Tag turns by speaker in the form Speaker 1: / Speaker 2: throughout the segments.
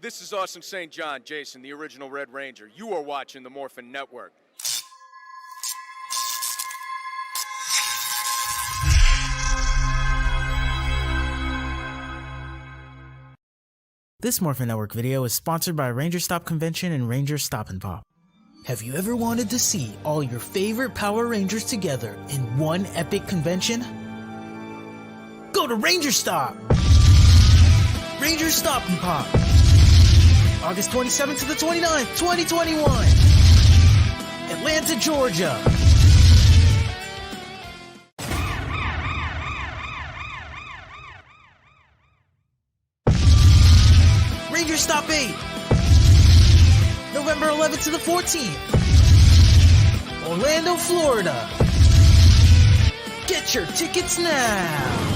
Speaker 1: This is Awesome St. John, Jason, the original Red Ranger. You are watching the Morphing Network.
Speaker 2: This Morphing Network video is sponsored by Ranger Stop Convention and Ranger Stop and Pop. Have you ever wanted to see all your favorite Power Rangers together in one epic convention? Go to Ranger Stop! Ranger Stop and Pop! August 27th to the 29th, 2021! Atlanta, Georgia! Ranger Stop 8! November 11th to the 14th! Orlando, Florida! Get your tickets now!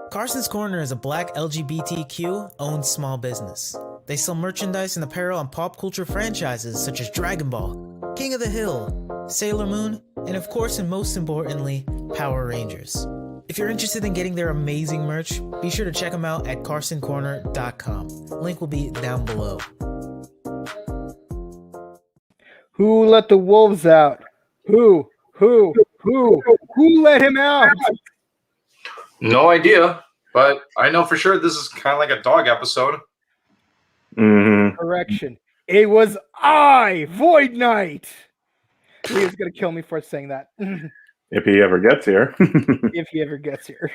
Speaker 2: Carson's Corner is a black LGBTQ-owned small business. They sell merchandise and apparel on pop culture franchises such as Dragon Ball, King of the Hill, Sailor Moon, and of course and most importantly, Power Rangers. If you're interested in getting their amazing merch, be sure to check them out at carsoncorner.com. Link will be down below.
Speaker 3: Who let the wolves out? Who let him out?
Speaker 4: No idea, but I know for sure this is kind of like a dog episode.
Speaker 3: Correction. It was I, Void Knight. He was going to kill me for saying that.
Speaker 5: If he ever gets here.
Speaker 3: If he ever gets here.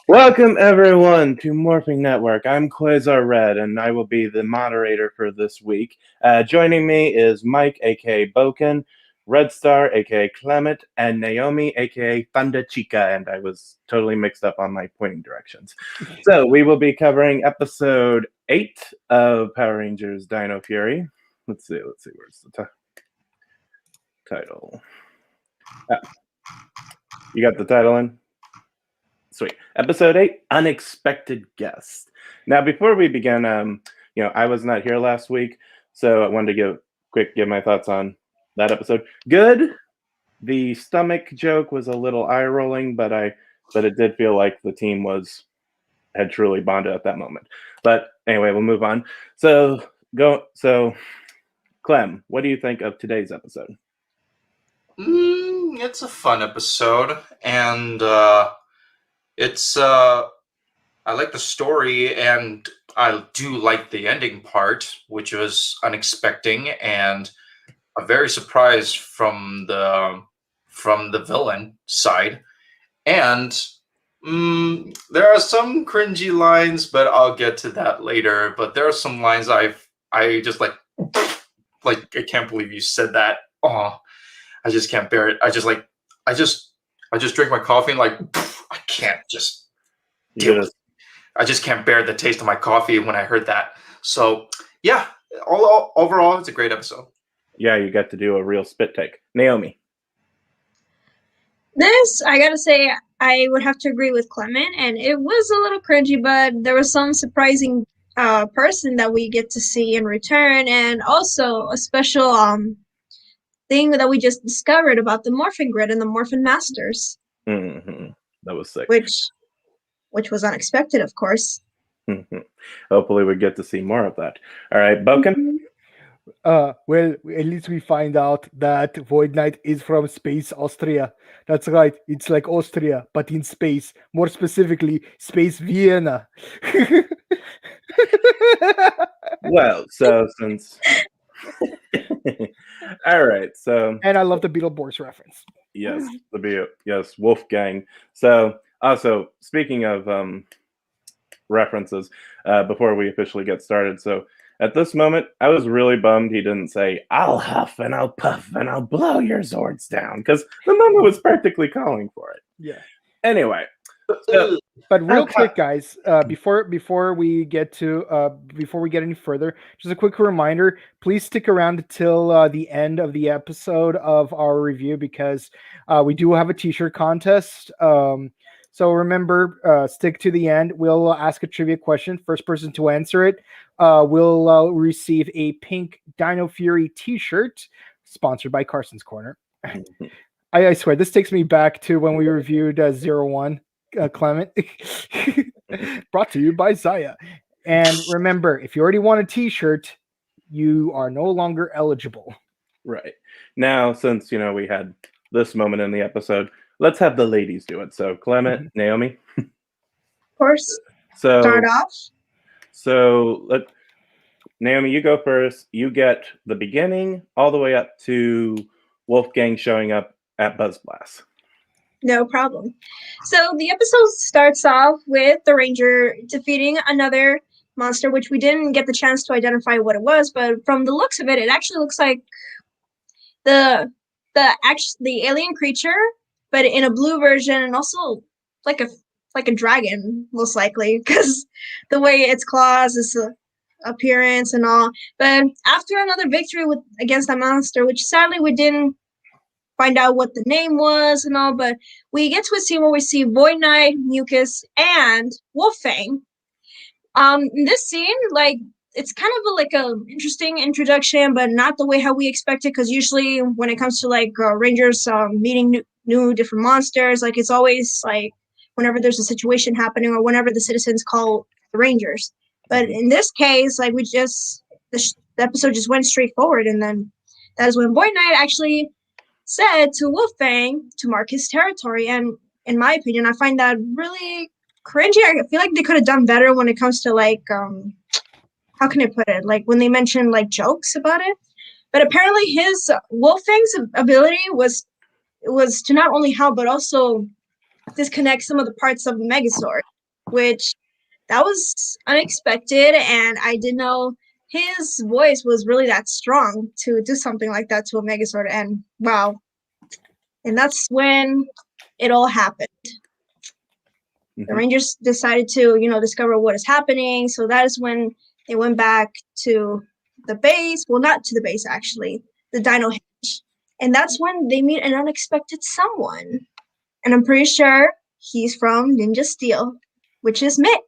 Speaker 5: Welcome, everyone, to Morphing Network. I'm Quasar Red, and I will be the moderator for this week. Joining me is Mike, a.k.a. Boken, Red Star, a.k.a. Clement, and Naomi, a.k.a. Thunder Chica, and I was totally mixed up on my pointing directions. So we will be covering episode 8 of Power Rangers Dino Fury. Let's see, where's the title? You got the title in? Sweet. Episode 8, Unexpected Guest. Now, before we begin, I was not here last week, so I wanted to give my thoughts on that episode. Good. The stomach joke was a little eye-rolling, but it did feel like the team had truly bonded at that moment. But anyway, we'll move on. So Clem, what do you think of today's episode?
Speaker 4: It's a fun episode, and it's I like the story, and I do like the ending part, which was unexpected and a very surprise from the villain side. And there are some cringy lines, but I'll get to that later. But there are some lines I just like I can't believe you said that. Oh, I just can't bear it. I just drink my coffee and I can't just deal with it. I just can't bear the taste of my coffee when I heard that. So yeah, overall, it's a great episode.
Speaker 5: Yeah, you got to do a real spit take. Naomi.
Speaker 6: This, I gotta say, I would have to agree with Clement, and it was a little cringy, but there was some surprising person that we get to see in return, and also a special thing that we just discovered about the Morphing Grid and the Morphing Masters.
Speaker 5: Mm-hmm. That was sick.
Speaker 6: Which was unexpected, of course.
Speaker 5: Mm-hmm. Hopefully we get to see more of that. All right, Boken?
Speaker 3: Well, at least we find out that Void Knight is from Space Austria. That's right. It's like Austria, but in space. More specifically, Space Vienna.
Speaker 5: Well, so since... All right, so...
Speaker 3: And I love the Beetleborgs reference.
Speaker 5: Yes, Wolfgang. So, also, speaking of references, before we officially get started, so at this moment, I was really bummed he didn't say, I'll huff and I'll puff and I'll blow your Zords down, because the moment was practically calling for it.
Speaker 3: Yeah.
Speaker 5: Anyway.
Speaker 3: But real quick, guys, before we get any further, just a quick reminder: please stick around till the end of the episode of our review, because we do have a T-shirt contest. So remember, stick to the end. We'll ask a trivia question. First person to answer it will receive a pink Dino Fury T-shirt, sponsored by Carson's Corner. I swear, this takes me back to when we reviewed 01. Clement. Brought to you by Zaya. And remember, if you already want a T-shirt, you are no longer eligible.
Speaker 5: Right. Now, since, we had this moment in the episode, let's have the ladies do it. So, Clement, Naomi.
Speaker 6: Of course,
Speaker 5: So,
Speaker 6: start off.
Speaker 5: Naomi, you go first. You get the beginning all the way up to Wolfgang showing up at Buzz Blast.
Speaker 6: No problem. So the episode starts off with the Ranger defeating another monster, which we didn't get the chance to identify what it was, but from the looks of it, it actually looks like the alien creature, but in a blue version, and also like a dragon, most likely, because the way its claws, its appearance, and all. But after another victory against that monster, which sadly we didn't find out what the name was and all, but we get to a scene where we see Void Knight, Mucus, and Wolfang. In this scene, like, it's kind of like a interesting introduction, but not the way how we expect it, because usually when it comes to like Rangers meeting new different monsters, like it's always like whenever there's a situation happening or whenever the citizens call the Rangers. But in this case, like the episode just went straight forward, and then that is when Void Knight actually said to Wolfang to mark his territory. And in my opinion, I find that really cringy. I feel like they could have done better when it comes to like how can I put it? Like when they mention like jokes about it. But apparently his Wolfang's ability was to not only help but also disconnect some of the parts of the Megazord, which that was unexpected, and I didn't know his voice was really that strong to do something like that to a Megazord, and wow. And that's when it all happened. The Rangers decided to, discover what is happening, so that is when they went back to the base. Well, not to the base, actually. The Dino Hinge. And that's when they meet an unexpected someone. And I'm pretty sure he's from Ninja Steel, which is Mick.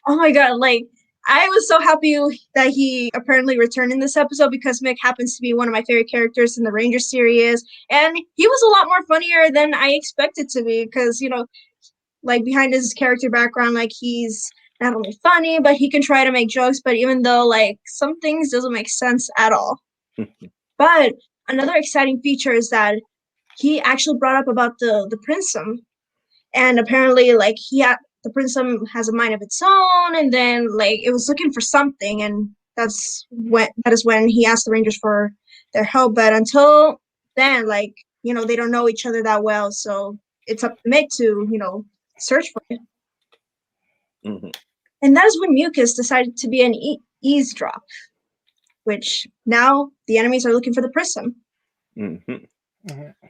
Speaker 6: Oh my god, like, I was so happy that he apparently returned in this episode because Mick happens to be one of my favorite characters in the Ranger series. And he was a lot more funnier than I expected to be because, like behind his character background, like he's not only funny, but he can try to make jokes, but even though like some things doesn't make sense at all. But another exciting feature is that he actually brought up about the Prism. And apparently like the Prism has a mind of its own, and then like it was looking for something, and that is when he asked the Rangers for their help. But until then, like, they don't know each other that well, so it's up to Mick to, search for it. And that is when Mucus decided to be an eavesdrop, which now the enemies are looking for the Prism.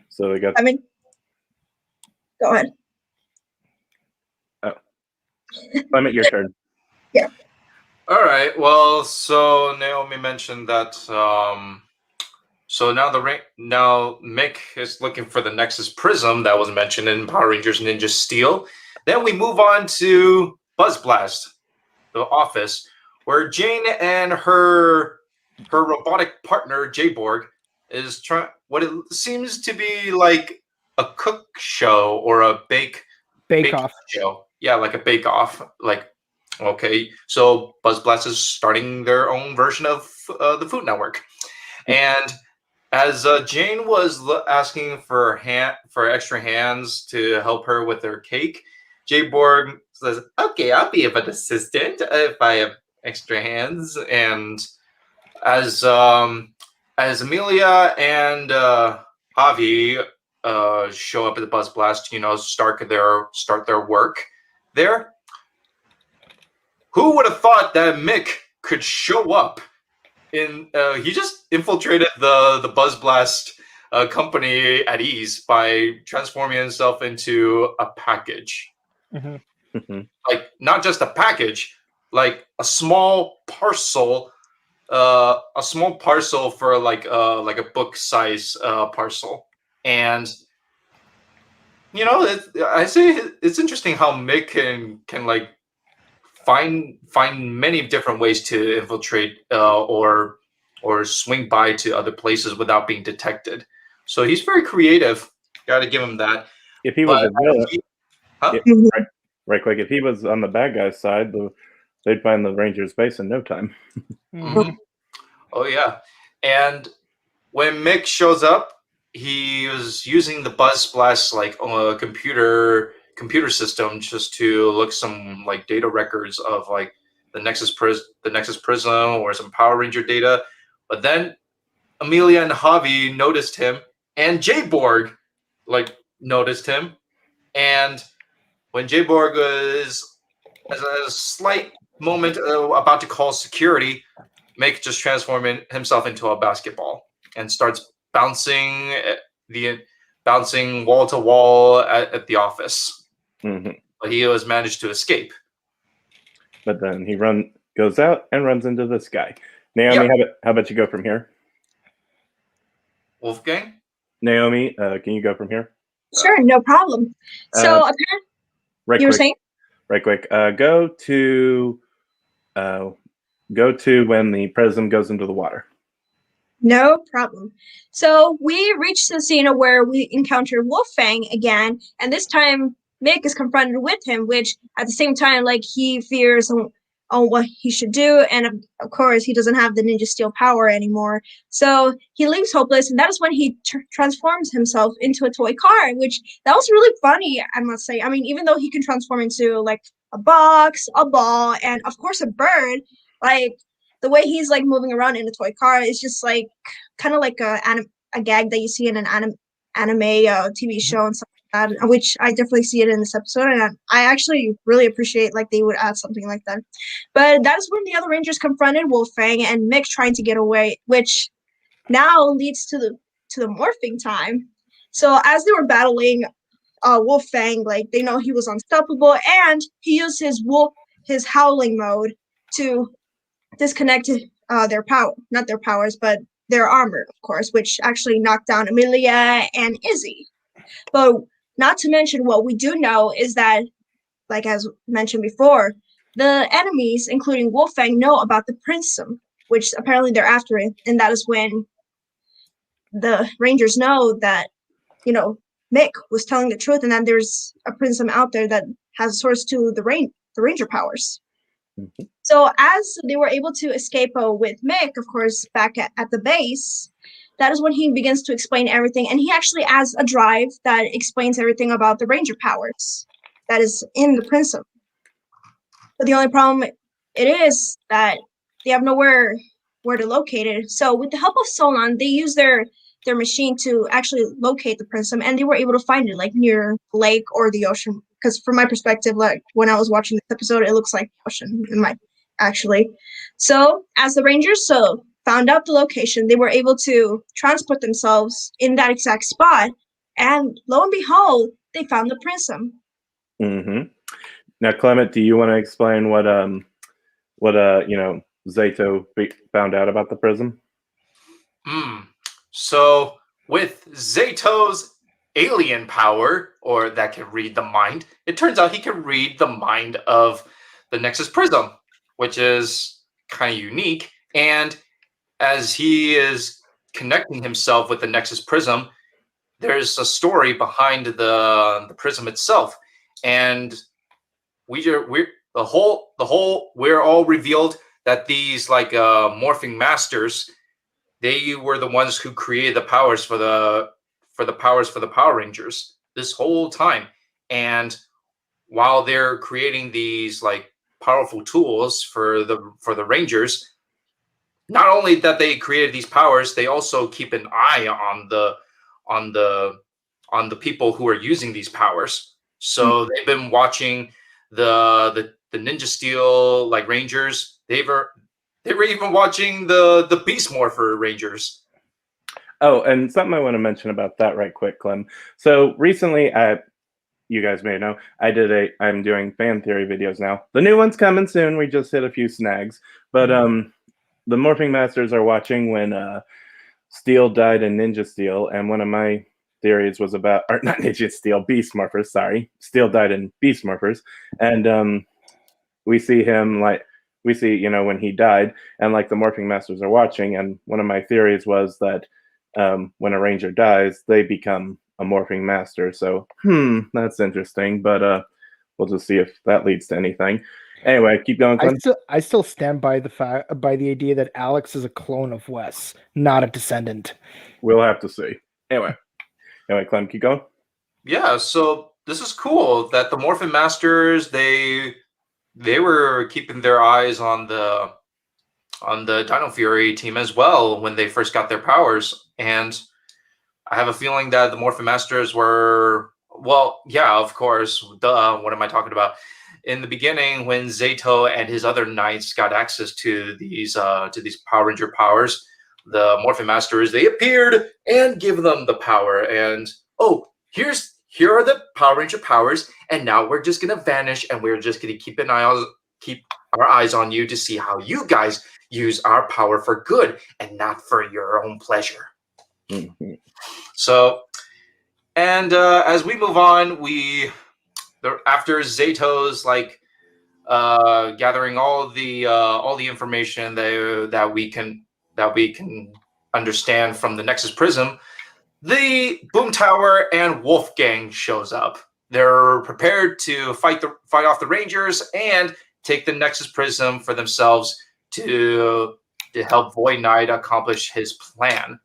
Speaker 5: So they got.
Speaker 6: I mean, go ahead.
Speaker 5: Clement, your turn.
Speaker 6: Yeah.
Speaker 4: All right. Well, so Naomi mentioned that. So now now Mick is looking for the Nexus Prism that was mentioned in Power Rangers Ninja Steel. Then we move on to Buzz Blast, the office, where Jane and her robotic partner J-Borg is trying what it seems to be like a cook show or a bake
Speaker 3: off
Speaker 4: show. Yeah, like a bake off. Like, okay, so Buzz Blast is starting their own version of the Food Network, and as Jane was asking for extra hands to help her with her cake, Jay Borg says, "Okay, I'll be of an assistant if I have extra hands." And as Amelia and Javi show up at the Buzz Blast, start their work there. Who would have thought that Mick could show up? He just infiltrated the Buzz Blast company at ease by transforming himself into a package. Like not just a package, like a small parcel for like a book size parcel. And I say it's interesting how Mick can like find many different ways to infiltrate or swing by to other places without being detected. So he's very creative. Got to give him that.
Speaker 5: If he was a villain,
Speaker 4: Huh?
Speaker 5: Yeah,
Speaker 6: Mhm.
Speaker 5: right quick. If he was on the bad guy's side, they'd find the Rangers base in no time.
Speaker 4: Mhm. Oh yeah, and when Mick shows up, he was using the Buzz Blast like computer system just to look some like data records of like the Nexus Prism or some Power Ranger data. But then Amelia and Javi noticed him, and J-Borg like noticed him, and when J-Borg was as a slight moment about to call security, Mick just transformed himself into a basketball and starts bouncing wall to wall at the office.
Speaker 5: Hmm.
Speaker 4: But he was managed to escape.
Speaker 5: But then he goes out and runs into this guy. Naomi,
Speaker 4: Yeah.
Speaker 5: how about you go from here?
Speaker 4: Wolfgang?
Speaker 5: Naomi, can you go from here?
Speaker 6: Sure, no problem. So
Speaker 5: Uh,
Speaker 6: apparently,
Speaker 5: Right
Speaker 6: you were
Speaker 5: quick.
Speaker 6: saying?
Speaker 5: Right quick. Go to when the Prism goes into the water.
Speaker 6: No problem. So we reached the scene where we encounter Wolfang again, and this time Mick is confronted with him, which at the same time, like he fears on what he should do, and of course he doesn't have the Ninja Steel power anymore. So he leaves hopeless, and that is when he transforms himself into a toy car, which that was really funny, I must say. I mean, even though he can transform into like a box, a ball, and of course a bird, like the way he's like moving around in a toy car is just like kind of like a gag that you see in an anime TV show and stuff like that, which I definitely see it in this episode, and I actually really appreciate like they would add something like that. But that's when the other Rangers confronted Wolfang and Mick trying to get away, which now leads to the morphing time. So as they were battling Wolfang, like they know he was unstoppable, and he used his howling mode to disconnect their power, not their powers, but their armor, of course, which actually knocked down Amelia and Izzy. But not to mention, what we do know is that, like as mentioned before, the enemies, including Wolfang, know about the Prism, which apparently they're after it, and that is when the Rangers know that, you know, Mick was telling the truth, and that there's a Prism out there that has a source to the Ranger powers.
Speaker 5: Mhm.
Speaker 6: So as they were able to escape with Mick, of course, back at the base, that is when he begins to explain everything. And he actually adds a drive that explains everything about the Ranger powers that is in the Prism. But the only problem it is that they have nowhere where to locate it. So with the help of Solon, they use their machine to actually locate the Prism, and they were able to find it like near the lake or the ocean. Because from my perspective, like when I was watching this episode, it looks like the ocean in my actually. So as the Rangers found out the location, they were able to transport themselves in that exact spot, and lo and behold, they found the Prism.
Speaker 5: Hmm. Now, Clement, do you want to explain what Zato found out about the Prism?
Speaker 4: So with Zato's alien power, or that can read the mind, it turns out he can read the mind of the Nexus Prism, which is kind of unique. And as he is connecting himself with the Nexus Prism, there's a story behind the prism itself, and we're all revealed that these like morphing masters, they were the ones who created the powers for the Power Rangers this whole time. And while they're creating these like powerful tools for the Rangers, not only that they created these powers, they also keep an eye on the on the people who are using these powers. So they've been watching the Ninja Steel like Rangers. They were even watching the Beast Morpher Rangers.
Speaker 5: Oh, and something I want to mention about that right quick, Clem. So recently, you guys may know, I'm doing fan theory videos now. The new one's coming soon. We just hit a few snags. But the Morphing Masters are watching when Steel died in Ninja Steel, and one of my theories was about, or not Ninja Steel, Beast Morphers, sorry. Steel died in Beast Morphers. And we see him when he died, and like the Morphing Masters are watching, and one of my theories was that when a Ranger dies, they become a Morphing Master. So, that's interesting. But we'll just see if that leads to anything. Anyway, keep going, Clem.
Speaker 3: I still stand by the idea that Alex is a clone of Wes, not a descendant.
Speaker 5: We'll have to see. Anyway, Clem, keep going.
Speaker 4: Yeah, so this is cool that the Morphing Masters they were keeping their eyes on the Dino Fury team as well when they first got their powers, and I have a feeling that the Morphing Masters were, well, yeah, of course. Duh, what am I talking about? In the beginning, when Zato and his other knights got access to these Power Ranger powers, the Morphing Masters, they appeared and give them the power. And here are the Power Ranger powers, and now we're just gonna vanish, and we're just gonna keep our eyes on you to see how you guys use our power for good and not for your own pleasure.
Speaker 5: Mm-hmm.
Speaker 4: So, and as we move on, after Zato's gathering all the information that we can understand from the Nexus Prism, the Boom Tower and Wolfgang shows up. They're prepared to fight off the Rangers and take the Nexus Prism for themselves to help Void Knight accomplish his plan.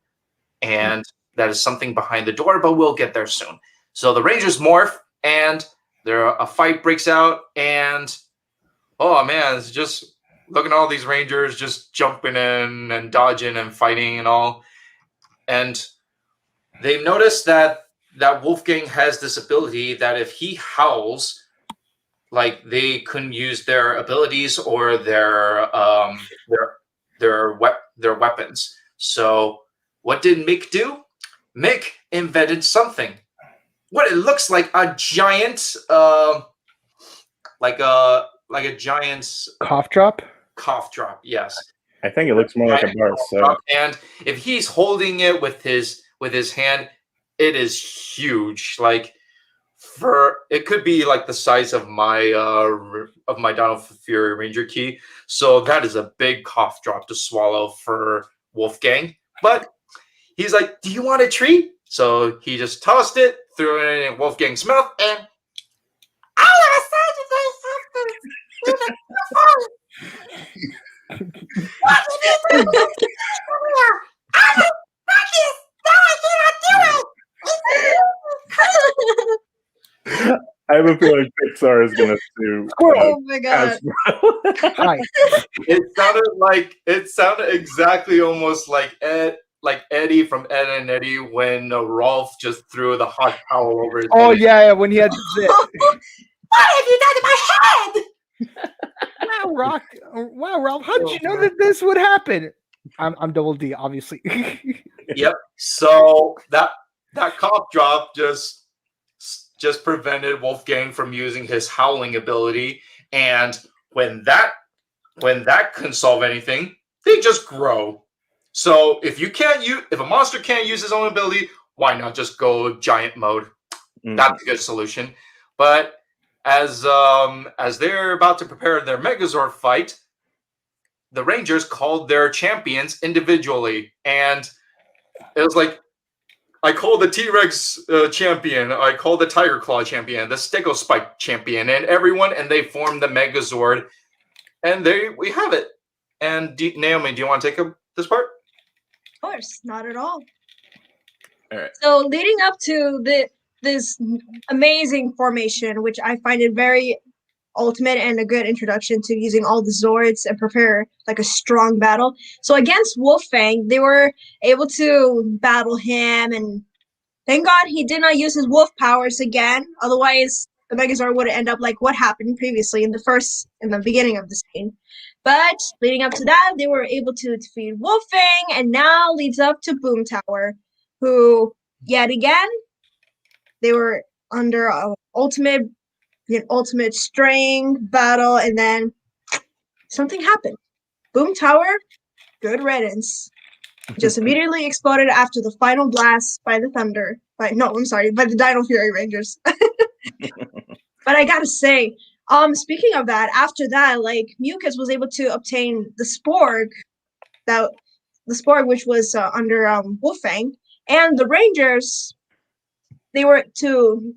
Speaker 4: And that is something behind the door, but we'll get there soon. So the Rangers morph, and a fight breaks out, and oh man, it's just looking at all these Rangers just jumping in and dodging and fighting and all. And they've noticed that Wolfgang has this ability that if he howls, like they couldn't use their abilities or their weapons. So what did Mick do? Mick invented something. What it looks like a giant, like a giant's
Speaker 3: Cough drop.
Speaker 4: Cough drop. Yes.
Speaker 5: I think it looks more like a bar of soap.
Speaker 4: And if he's holding it with his hand, it is huge. Like it could be like the size of my Dino Fury Ranger key. So that is a big cough drop to swallow for Wolfgang. But he's like, "Do you want a treat?" So he just tossed it, threw it in Wolfgang's mouth, and I want to say something. What did you do? I don't practice. No, I cannot do it.
Speaker 5: I have a feeling Pixar is going to sue.
Speaker 6: Oh my god!
Speaker 3: Hi.
Speaker 4: It sounded exactly almost like Eddie from Ed and Eddie when Rolf just threw the hot towel over his head.
Speaker 3: Yeah, when he had.
Speaker 4: What have you done to my head?
Speaker 3: Wow, Ralph, how did you know that this would happen? I'm Double D, obviously.
Speaker 4: Yep. So that cough drop just prevented Wolfgang from using his howling ability, and when that couldn't solve anything, they just grow. So if a monster can't use his own ability, why not just go giant mode? Mm-hmm. That's a good solution. But as they're about to prepare their Megazord fight, the Rangers called their champions individually, and it was like, I call the T-Rex champion, I call the Tiger Claw champion, the Stegospike champion, and everyone, and they formed the Megazord, and we have it. And Naomi, do you want to take this part?
Speaker 6: Of course, not at all.
Speaker 4: All right.
Speaker 6: So leading up to this amazing formation, which I find it very ultimate and a good introduction to using all the Zords and prepare like a strong battle. So against Wolfgang, they were able to battle him, and thank God he did not use his wolf powers again. Otherwise, the Megazord would end up like what happened previously in the beginning of the scene. But leading up to that, they were able to defeat Wolfgang, and now leads up to Boom Tower, who yet again they were under an ultimate string battle, and then something happened. Boom Tower, good riddance. Just immediately exploded after the final blast by the Thunder. By the Dino Fury Rangers. But I gotta say, speaking of that, after that, like Mucus was able to obtain the Sporg, which was under Wolfgang, and the Rangers, they were to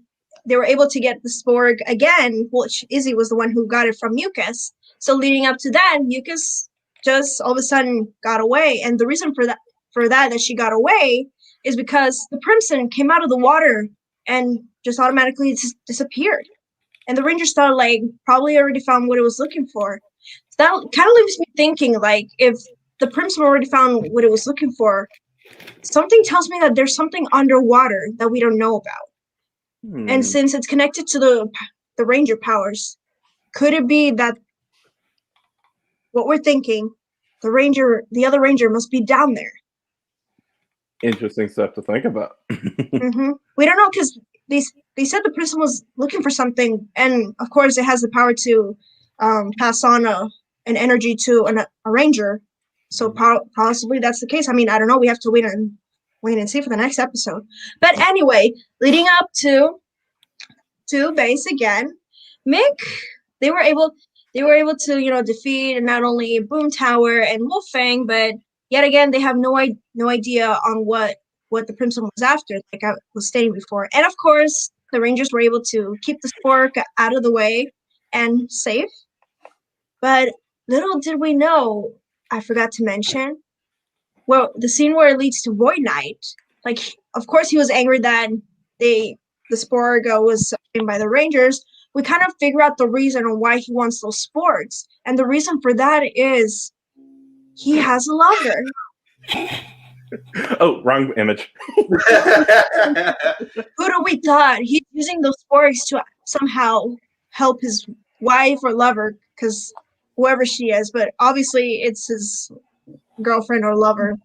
Speaker 6: they were able to get the Sporg again, which Izzy was the one who got it from Mucus. So leading up to that, Mucus just all of a sudden got away, and the reason for that she got away is because the Primson came out of the water and just automatically disappeared. And the Rangers thought, like, probably already found what it was looking for. So that kind of leaves me thinking, like, if the Primson already found what it was looking for, something tells me that there's something underwater that we don't know about. And since it's connected to the Ranger powers, could it be that what we're thinking, the other Ranger must be down there?
Speaker 5: Interesting stuff to think about.
Speaker 6: We don't know, because they said the Prism was looking for something, and of course it has the power to pass on an energy to a Ranger. So possibly that's the case. I mean, I don't know. We have to wait and see for the next episode. But anyway, leading up to base again, Mick, they were able to defeat not only Boom Tower and Wolfang, but yet again they have no idea on what the Crimson was after, like I was stating before. And of course, the Rangers were able to keep the Spork out of the way and safe. But little did we know, I forgot to mention, well, the scene where it leads to Void Knight. Like, of course, he was angry that the Spork was taken by the Rangers. We kind of figure out the reason on why he wants those sporks. And the reason for that is he has a lover.
Speaker 5: Oh, wrong image.
Speaker 6: Who do we thought? He's using those sporks to somehow help his wife or lover, because whoever she is, but obviously it's his girlfriend or lover.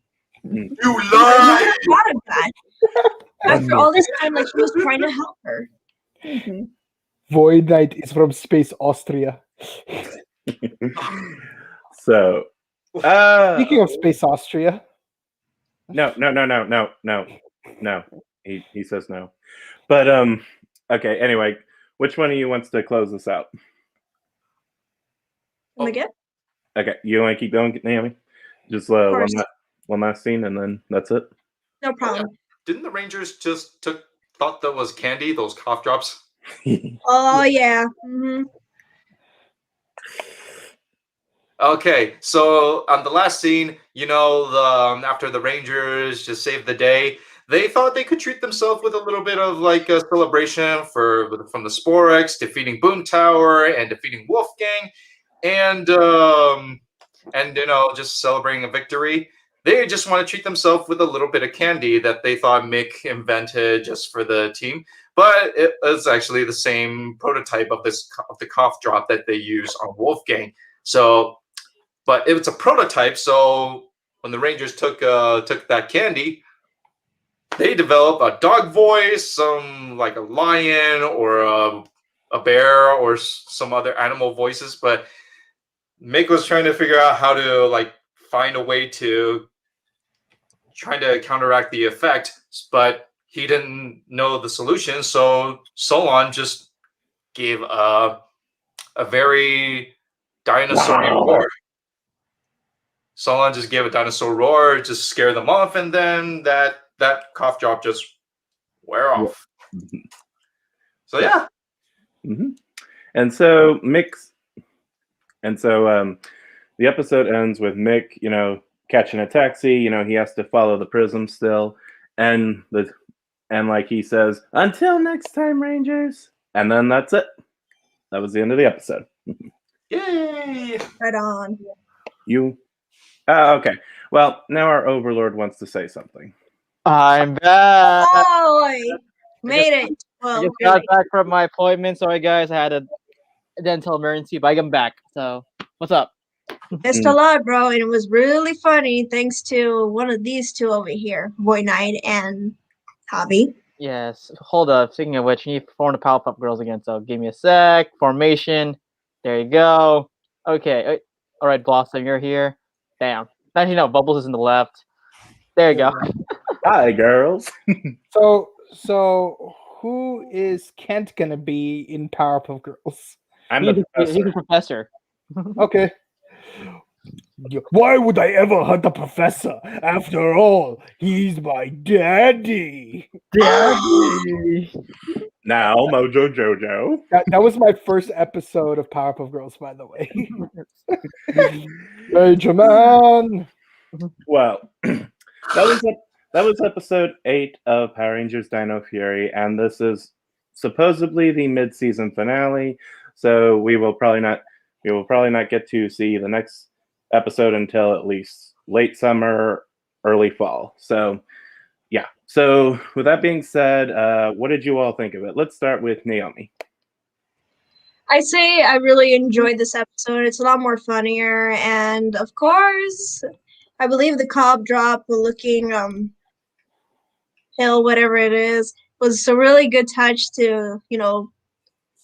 Speaker 4: You
Speaker 6: I
Speaker 4: lie!
Speaker 6: never thought of that. After all this time, like, he was trying to help her.
Speaker 3: Void Knight is from Space Austria.
Speaker 5: So,
Speaker 3: Speaking of Space Austria,
Speaker 5: no. He says no. But okay. Anyway, which one of you wants to close this out?
Speaker 6: Again?
Speaker 5: Okay, you want to keep going, Naomi? Just one last scene, and then that's it.
Speaker 6: No problem.
Speaker 4: Didn't the Rangers just thought that was candy, those cough drops?
Speaker 6: Oh yeah.
Speaker 4: Okay, so on the last scene, after the Rangers just saved the day, they thought they could treat themselves with a little bit of like a celebration from the Sporex, defeating Boom Tower and defeating Wolfgang, and just celebrating a victory. They just want to treat themselves with a little bit of candy that they thought Mick invented just for the team. But it was actually the same prototype of the cough drop that they use on Wolfgang. So, but it's a prototype. So when the Rangers took that candy, they developed a dog voice, some like a lion or a bear or some other animal voices. But Mick was trying to figure out how to like find a way to try to counteract the effect, but he didn't know the solution. So Solon just gave a very dinosaur roar. Solon just gave a dinosaur roar, just scare them off, and then that cough drop just wear off. So yeah.
Speaker 5: And so the episode ends with Mick, catching a taxi. He has to follow the prism still, and like he says, "Until next time, Rangers." And then that's it. That was the end of the episode.
Speaker 4: Yay!
Speaker 6: Right on.
Speaker 5: Okay. Well, now our Overlord wants to say something.
Speaker 7: I'm back.
Speaker 6: Oh, made it. Well,
Speaker 7: I just got back from my appointment. Sorry, guys. I had a dental emergency, but I'm back. So, what's up?
Speaker 6: missed a lot, bro, and it was really funny thanks to one of these two over here, Boy Knight and Hobby.
Speaker 7: Yes. Hold up. Speaking of which, you need to perform the Powerpuff Girls again. So, give me a sec. Formation. There you go. Okay. All right, Blossom, you're here. Damn. Actually, no. Bubbles is in the left. There you go.
Speaker 5: Hi, girls.
Speaker 3: So who is Kent gonna be in Powerpuff Girls?
Speaker 5: I'm
Speaker 7: He's
Speaker 5: the
Speaker 7: the professor.
Speaker 3: Okay. Why would I ever hunt the professor? After all, he's my daddy.
Speaker 7: Daddy.
Speaker 5: Now, Mojo Jojo.
Speaker 3: That was my first episode of Powerpuff Girls, by the way. Major Man.
Speaker 5: Well, that was episode 8 of Power Rangers Dino Fury, and this is supposedly the mid-season finale. So we will probably not get to see the next episode until at least late summer, early fall. So yeah. So with that being said, what did you all think of it? Let's start with Naomi.
Speaker 6: I say I really enjoyed this episode. It's a lot more funnier, and of course, I believe the cob drop looking hill, whatever it is, was a really good touch to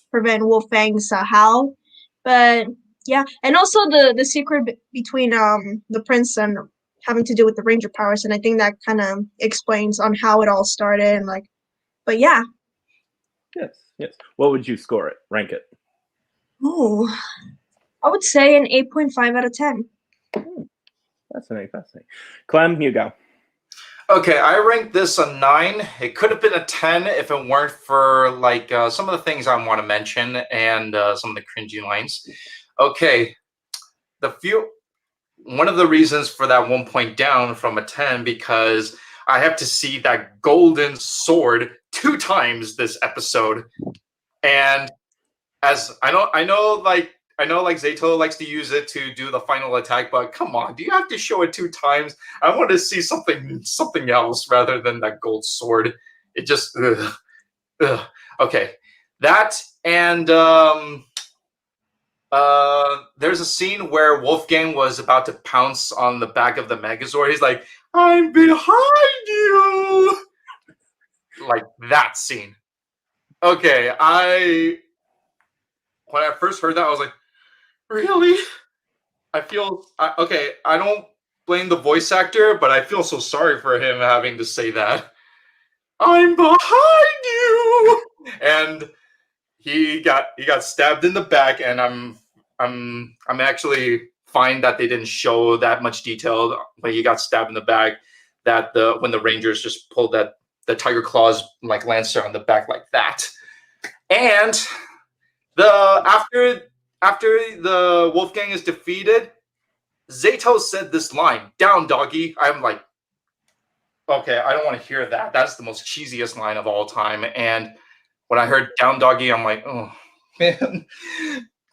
Speaker 6: prevent Wolfgang's howl. But yeah, and also the secret between the prince and having to do with the ranger powers, and I think that kind of explains on how it all started. And but yeah.
Speaker 5: Yes. What would you score it? Rank it.
Speaker 6: Oh, I would say an 8.5 out of 10.
Speaker 5: Fascinating. Clem, you go.
Speaker 4: Okay, I ranked this a 9. It could have been a 10 if it weren't for some of the things I want to mention and some of the cringy lines. Okay, one of the reasons for that 1 point down from a 10 because I have to see that golden sword 2 times this episode, and as I know Zato likes to use it to do the final attack, but come on, do you have to show it 2 times? I want to see something else rather than that gold sword. It just okay. That and there's a scene where Wolfgang was about to pounce on the back of the Megazord. He's like, "I'm behind you," like that scene. Okay, when I first heard that, I was like, really? I don't blame the voice actor, but I feel so sorry for him having to say that. I'm behind you, and he got stabbed in the back, and I'm actually fine that they didn't show that much detail when he got stabbed in the back. That when the Rangers just pulled the Tiger Claws like Lancer on the back like that, and after the Wolfgang is defeated, Zato said this line, "Down, doggy." I'm like, okay, I don't want to hear that. That's the most cheesiest line of all time. And when I heard "down, doggy," I'm like, oh man,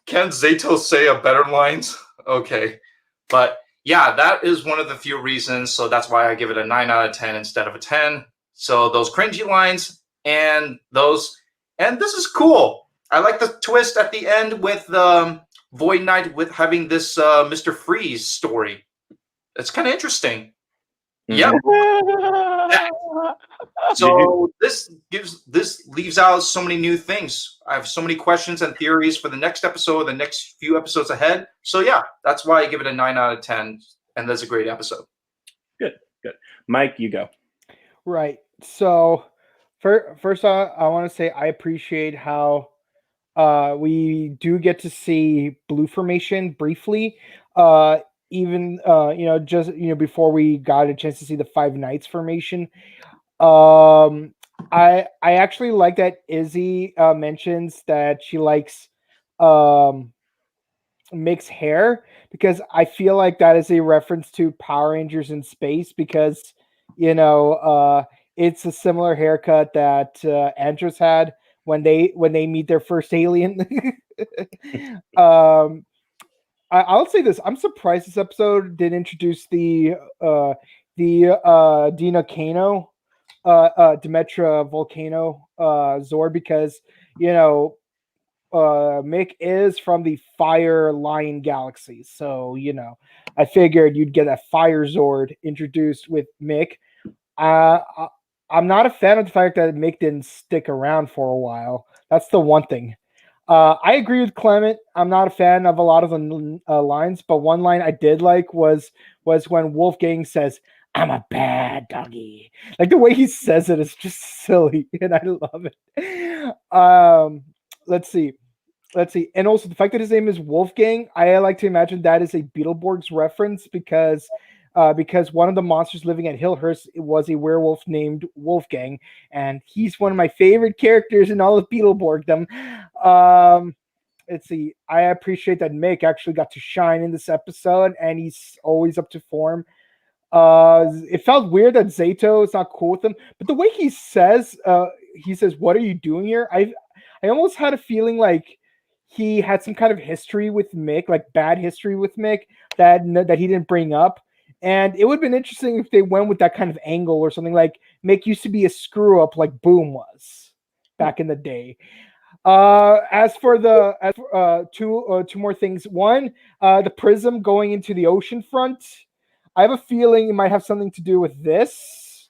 Speaker 4: can't Zato say a better lines? Okay, but yeah, that is one of the few reasons. So that's why I give it a 9 out of 10 instead of a 10. So those cringy lines and this is cool. I like the twist at the end with Void Knight with having this Mr. Freeze story. It's kind of interesting. Yeah. So this leaves out so many new things. I have so many questions and theories for the next episode, the next few episodes ahead. So yeah, that's why I give it a 9 out of 10, and that's a great episode.
Speaker 5: Good. Mike, you go.
Speaker 3: Right. So first I want to say I appreciate how we do get to see blue formation briefly. Even before we got a chance to see the Five Knights formation. I actually like that Izzy mentions that she likes mixed hair, because I feel like that is a reference to Power Rangers in Space, because it's a similar haircut that Andros had when they meet their first alien. I'll say this: I'm surprised this episode didn't introduce the Dino Kano, Demetra Volcano Zord, because Mick is from the Fire Lion Galaxy, so I figured you'd get a Fire Zord introduced with Mick. I'm not a fan of the fact that Mick didn't stick around for a while. That's the one thing. I agree with Clement. I'm not a fan of a lot of the lines, but one line I did like was when Wolfgang says, "I'm a bad doggy." Like, the way he says it is just silly, and I love it. Let's see. let's see, and also the fact that his name is Wolfgang, I like to imagine that is a Beetleborgs reference because one of the monsters living at Hillhurst was a werewolf named Wolfgang, and he's one of my favorite characters in all of Beetleborgdom. Let's see, I appreciate that Mick actually got to shine in this episode, and he's always up to form. It felt weird that Zato is not cool with him, but the way he says, "What are you doing here?" I almost had a feeling like he had some kind of history with Mick, like bad history with Mick that he didn't bring up. And it would have been interesting if they went with that kind of angle or something like Mick used to be a screw up like Boom was back in the day. Two more things. One, the prism going into the ocean front. I have a feeling it might have something to do with this.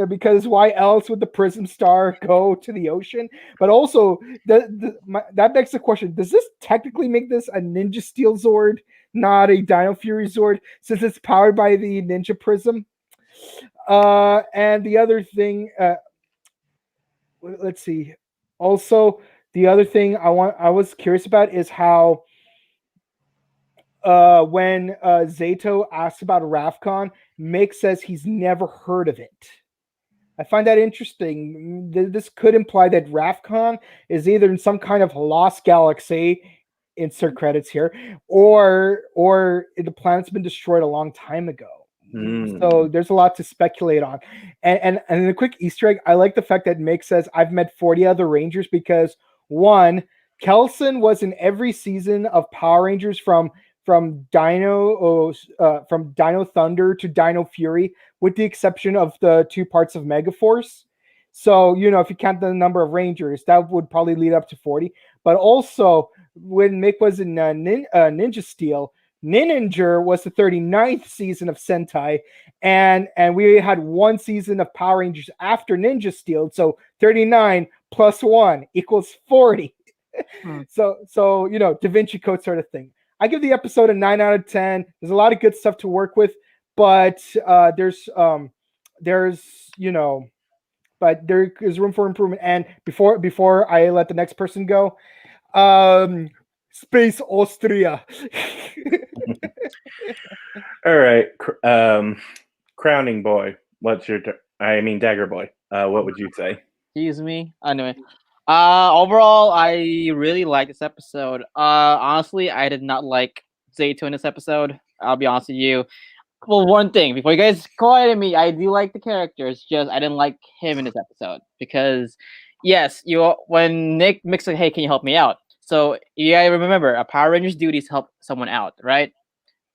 Speaker 3: Because why else would the prism star go to the ocean? But also, that begs the question: does this technically make this a Ninja Steel Zord, not a Dino Fury Zord, since it's powered by the Ninja Prism? And the other thing, let's see. Also, the other thing I was curious about is how when Zato asks about Rafcon, Mick says he's never heard of it. I find that interesting. This could imply that Rafcon is either in some kind of lost galaxy, insert credits here, or the planet's been destroyed a long time ago. So there's a lot to speculate on. And a quick Easter egg, I like the fact that Mick says I've met 40 other Rangers because one, Kelson was in every season of Power Rangers from Dino Thunder to Dino Fury, with the exception of the 2 parts of Megaforce. So, if you count the number of Rangers, that would probably lead up to 40. But also, when Mick was in Ninja Steel, Ninja was the 39th season of Sentai, and we had 1 season of Power Rangers after Ninja Steel. So 39 plus 1 equals 40. So Da Vinci Code sort of thing. I give the episode a 9 out of 10. There's a lot of good stuff to work with, but there's but there is room for improvement. And before I let the next person go, Space Austria.
Speaker 5: All right, Crowning Boy. What's your? Dagger Boy. What would you say?
Speaker 7: Excuse me. Anyway, overall, I really like this episode. Honestly, I did not like Zato in this episode. I'll be honest with you. Well, one thing before you guys quiet me, I do like the characters. Just I didn't like him in this episode because, yes, when Nick said, "Hey, can you help me out?" So yeah, I remember a Power Ranger's duty is to help someone out, right?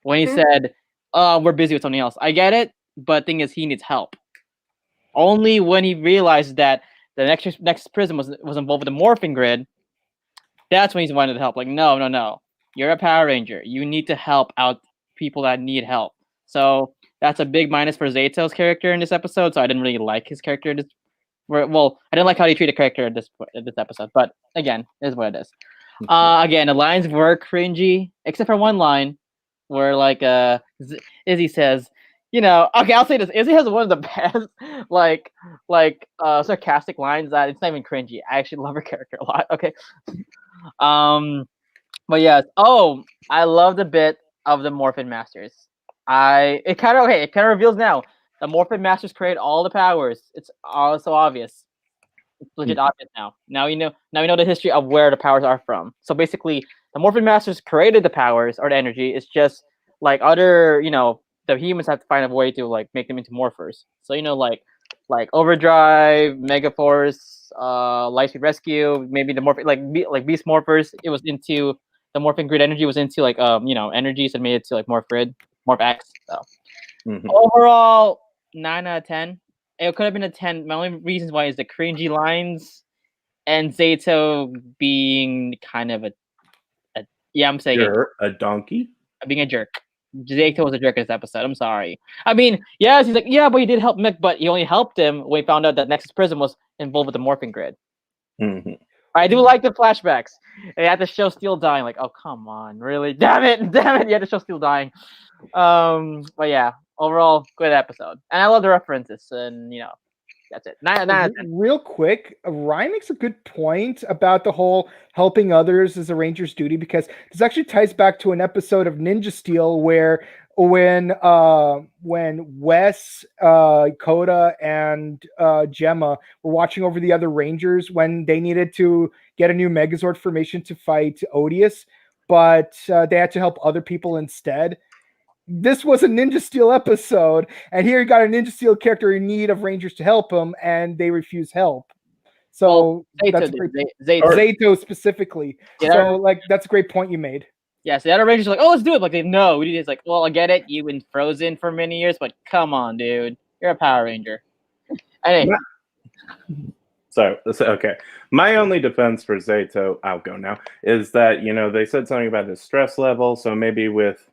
Speaker 7: When he said, "We're busy with something else," I get it, but thing is, he needs help. Only when he realized that the next prism was involved with the morphing grid, that's when he's wanted to help. Like, no, you're a Power Ranger. You need to help out people that need help. So that's a big minus for Zato's character in this episode. So I didn't really like his character. I didn't like how he treated the character in this episode. But again, it is what it is. Again, the lines were cringy, except for one line where Izzy says, okay, I'll say this. Izzy has one of the best sarcastic lines that it's not even cringy. I actually love her character a lot. Okay. But yes. Oh, I love the bit of the Morphing Masters. It kind of reveals now the Morphing Masters create all the powers. It's all so obvious. It's legit obvious now. Now we know the history of where the powers are from. So basically, the Morphing Masters created the powers or the energy. It's just like other, the humans have to find a way to make them into morphers. So like Overdrive, Megaforce, Lightspeed Rescue, maybe the like Beast Morphers. It was into the Morphing Grid energy was into energies and made it to Morph Grid, Morph X. So overall, 9 out of 10. It could have been a 10. My only reasons why is the cringy lines and Zato being kind of I'm saying
Speaker 5: You're a donkey.
Speaker 7: Being a jerk. Zato was a jerk in this episode. I'm sorry. Yes, he's like, yeah, but he did help Mick, but he only helped him when he found out that Nexus Prism was involved with the morphing grid. I do like the flashbacks. They had to show Steel dying. Like, oh, come on, really? Damn it! You had to show Steel dying. But yeah, overall, good episode, and I love the references, and That's it. 9 out of 10.
Speaker 3: Real quick, Ryan makes a good point about the whole helping others as a ranger's duty, because this actually ties back to an episode of Ninja Steel where when Wes, Coda, and Gemma were watching over the other rangers when they needed to get a new Megazord formation to fight Odious, but they had to help other people instead. This was a Ninja Steel episode, and here you got a Ninja Steel character in need of Rangers to help him, and they refuse help. So that's a great Zato specifically.
Speaker 7: Yeah,
Speaker 3: So that's a great point you made.
Speaker 7: Yeah, so the other Rangers are like, oh, let's do it. Like, no, we need it's like, well, I get it. You've been frozen for many years, but come on, dude. You're a Power Ranger. Anyway.
Speaker 5: So, okay. My only defense for Zato, I'll go now, is that, they said something about his stress level, so maybe with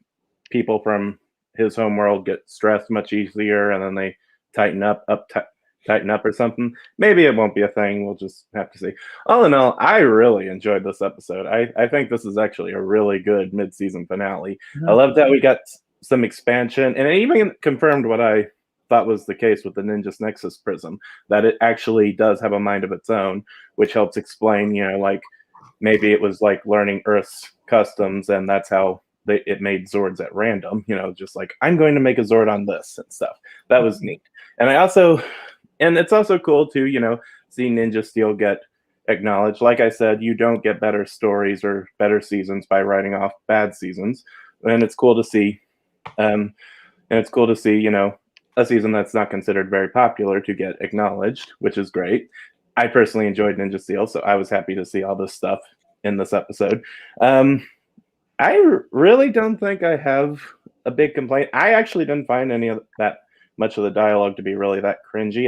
Speaker 5: people from his homeworld get stressed much easier, and then they tighten up or something. Maybe it won't be a thing. We'll just have to see. All in all, I really enjoyed this episode. I think this is actually a really good mid-season finale. I loved that we got some expansion, and it even confirmed what I thought was the case with the Ninja's Nexus Prism, that it actually does have a mind of its own, which helps explain, like maybe it was like learning Earth's customs, and that's how it made Zords at random, just like, I'm going to make a Zord on this and stuff. That was neat. And it's also cool to, see Ninja Steel get acknowledged. Like I said, you don't get better stories or better seasons by writing off bad seasons. And it's cool to see, a season that's not considered very popular to get acknowledged, which is great. I personally enjoyed Ninja Steel, so I was happy to see all this stuff in this episode. I really don't think I have a big complaint. I actually didn't find any of that much of the dialogue to be really that cringy.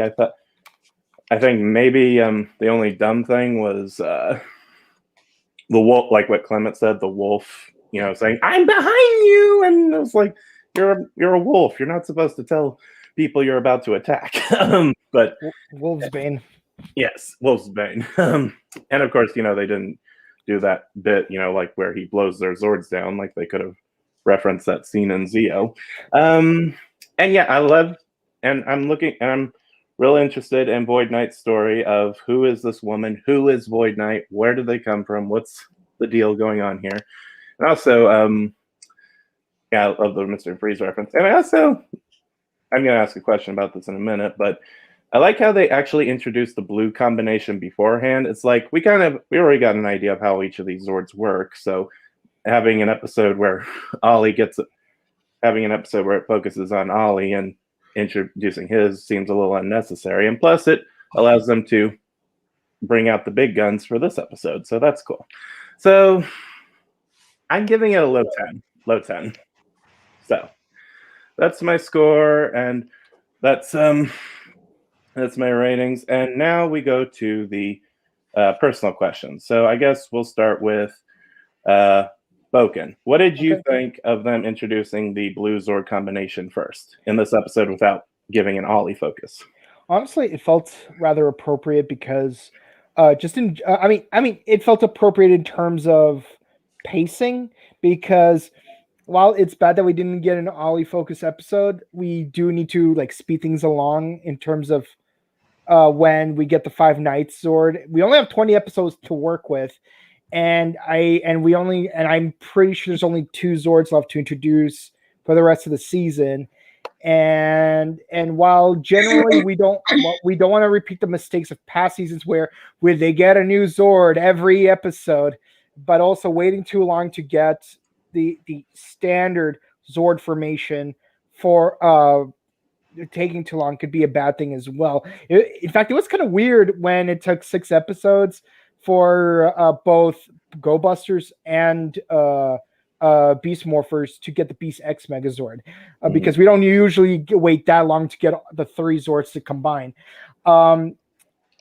Speaker 5: I think maybe the only dumb thing was the wolf, like what Clement said, the wolf, saying, I'm behind you, and it was like, you're a wolf. You're not supposed to tell people you're about to attack. But
Speaker 3: Wolf's Bane.
Speaker 5: Yes, Wolf's Bane. And of course, they didn't do that bit, like where he blows their Zords down, like they could have referenced that scene in Zeo. And yeah, I'm really interested in Void Knight's story of who is this woman, who is Void Knight, where did they come from, what's the deal going on here. And also, I love the Mr. Freeze reference. And I'm going to ask a question about this in a minute, but I like how they actually introduced the blue combination beforehand. It's like we already got an idea of how each of these Zords work. So having an episode where it focuses on Ollie and introducing his seems a little unnecessary. And plus it allows them to bring out the big guns for this episode. So that's cool. So I'm giving it a low 10. So that's my score, and that's my ratings. And now we go to the personal questions. So I guess we'll start with Boken. What did you think of them introducing the blue Zord combination first in this episode without giving an Ollie focus?
Speaker 3: Honestly, it felt rather appropriate because it felt appropriate in terms of pacing, because while it's bad that we didn't get an Ollie focus episode, we do need to speed things along in terms of when we get the 5 Knights Zord. We only have 20 episodes to work with, and I'm pretty sure there's only 2 Zords left to introduce for the rest of the season. And while generally we don't want to repeat the mistakes of past seasons where they get a new Zord every episode, but also waiting too long to get the standard Zord formation for taking too long could be a bad thing as well. In fact, it was kind of weird when it took 6 episodes for both Go Busters and Beast Morphers to get the Beast X Megazord, because we don't usually wait that long to get the 3 Zords to combine.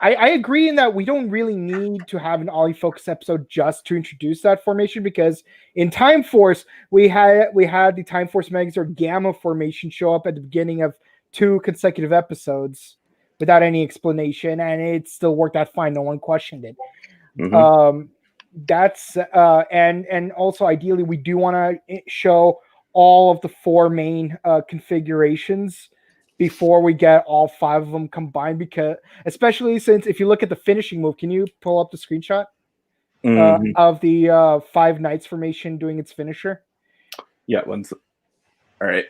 Speaker 3: I agree in that we don't really need to have an Ollie focus episode just to introduce that formation, because in Time Force we had the Time Force Megazord Gamma formation show up at the beginning of 2 consecutive episodes without any explanation, and it still worked out fine. No one questioned it. That's and also ideally we do want to show all of the 4 main configurations, before we get all 5 of them combined. Because especially since if you look at the finishing move, can you pull up the screenshot of the 5 Knights formation doing its finisher?
Speaker 5: Yeah, all right.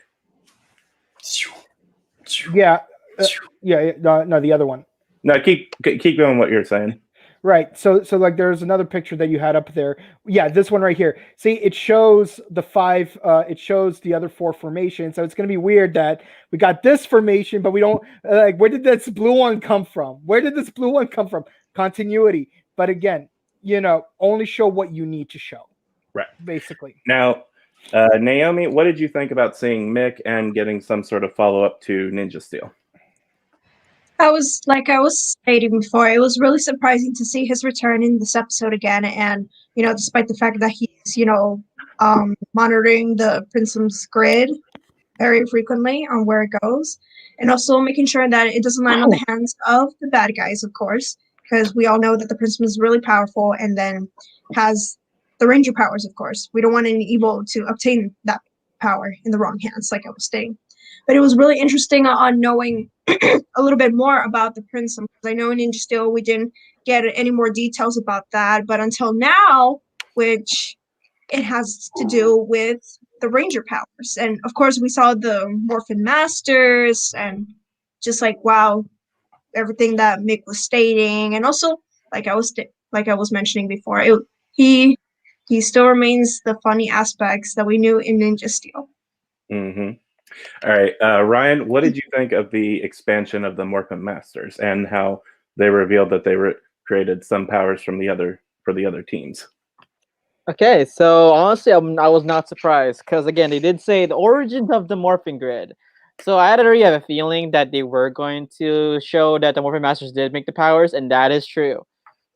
Speaker 3: Yeah, no, the other one.
Speaker 5: No, keep going. What you're saying.
Speaker 3: Right. So like there's another picture that you had up there. Yeah, this one right here. See, it shows the 5 it shows the other 4 formations. So it's going to be weird that we got this formation but we don't like where did this blue one come from? Where did this blue one come from? Continuity. But again, only show what you need to show.
Speaker 5: Right.
Speaker 3: Basically.
Speaker 5: Now, Naomi, what did you think about seeing Mick and getting some sort of follow-up to Ninja Steel?
Speaker 6: I was stating before, it was really surprising to see his return in this episode again, and despite the fact that he's monitoring the Prism's grid very frequently on where it goes, and also making sure that it doesn't land on the hands of the bad guys, of course, because we all know that the Prism is really powerful, and then has the Ranger powers, of course. We don't want any evil to obtain that power in the wrong hands, like I was saying. But it was really interesting on knowing a little bit more about the Prism. I know in Ninja Steel we didn't get any more details about that, but until now, which it has to do with the Ranger powers. And of course we saw the Morphing Masters and just like, wow, everything that Mick was stating. And also, like I was mentioning before, he still remains the funny aspects that we knew in Ninja Steel.
Speaker 5: Mm-hmm. All right, Ryan, what did you think of the expansion of the Morphing Masters and how they revealed that they created some powers from the other teams?
Speaker 7: Okay, so honestly, I was not surprised because again, they did say the origins of the morphing grid. So I had already have a feeling that they were going to show that the Morphing Masters did make the powers, and that is true.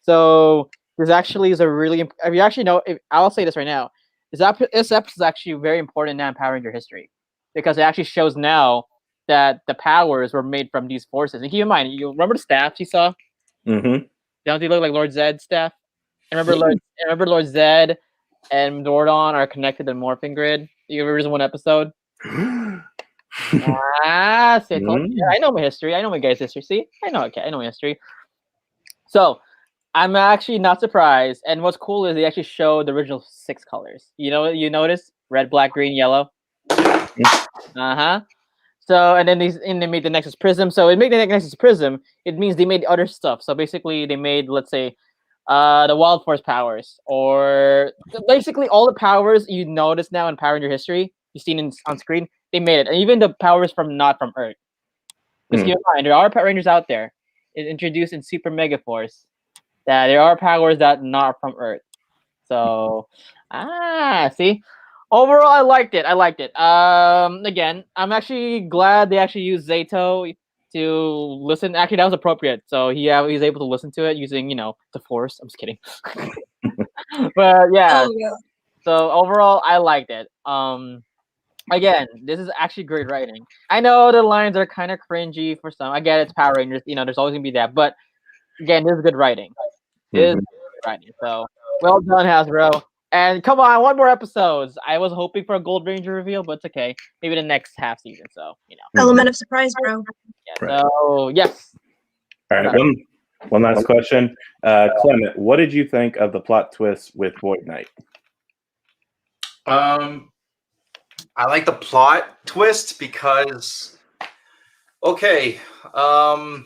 Speaker 7: So this actually is a really if you actually know, I'll say this right now, this episode is actually very important now in Power Ranger history because it actually shows now that the powers were made from these forces. And keep in mind, you remember the staffs you saw?
Speaker 5: Mm-hmm.
Speaker 7: Don't they look like Lord Zed's staff? Remember Lord Zed and Zordon are connected in morphing grid. You ever read one episode? See, I know my history. I know my guys' history. See, I know my history. So I'm actually not surprised. And what's cool is they actually show the original 6 colors. You notice red, black, green, yellow. So and then they made the Nexus Prism. So it made the Nexus Prism. It means they made other stuff. So basically, they made, let's say, the Wild Force powers, or basically all the powers you notice now in Power Ranger history you've seen on screen. They made it, and even the powers not from Earth. Just keep in mind, there are Power Rangers out there introduced in Super Mega Force that there are powers that not from Earth. So, see. Overall, I liked it. Again, I'm actually glad they actually used Zato to listen. Actually, that was appropriate. So he's able to listen to it using, the Force. I'm just kidding. But yeah.
Speaker 6: Oh, yeah.
Speaker 7: So overall, I liked it. Again, this is actually great writing. I know the lines are kind of cringy for some. I get it's Power Rangers. There's always gonna be that. But again, this is good writing. So well done, Hasbro. And come on, 1 more episodes. I was hoping for a Gold Ranger reveal, but it's okay. Maybe the next half season. So
Speaker 6: Element of surprise, bro.
Speaker 7: Yeah, right. So yes.
Speaker 5: All right. One last question, Clement. What did you think of the plot twist with Void Knight?
Speaker 4: I like the plot twist because, okay, I'm